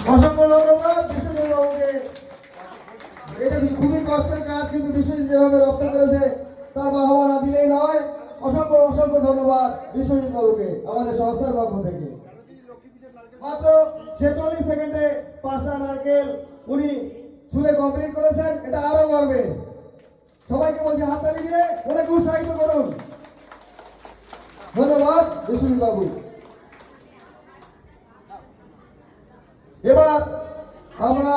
অসংখ্য ধন্যবাদ বিশ্বজিৎ বাবুকে। এটা খুবই কষ্টের কাজ, কিন্তু বিশ্বজিৎ যেভাবে রপ্ত করেছে তার বাহবা না দিলেই নয়। অসংখ্য অসংখ্য ধন্যবাদ বিশ্বজিৎ বাবুকে আমাদের সংস্থার পক্ষ থেকে। মাত্র 46 সেকেন্ডে 5টা নারকেল উনি ছুলে কমপ্লিট করেছেন, এটা আরো বাড়বে। সবাইকে বলছি হাততালি দিয়ে ওনাকে উৎসাহিত করুন। ধন্যবাদ বিশ্বজিৎ বাবু। এবার আমরা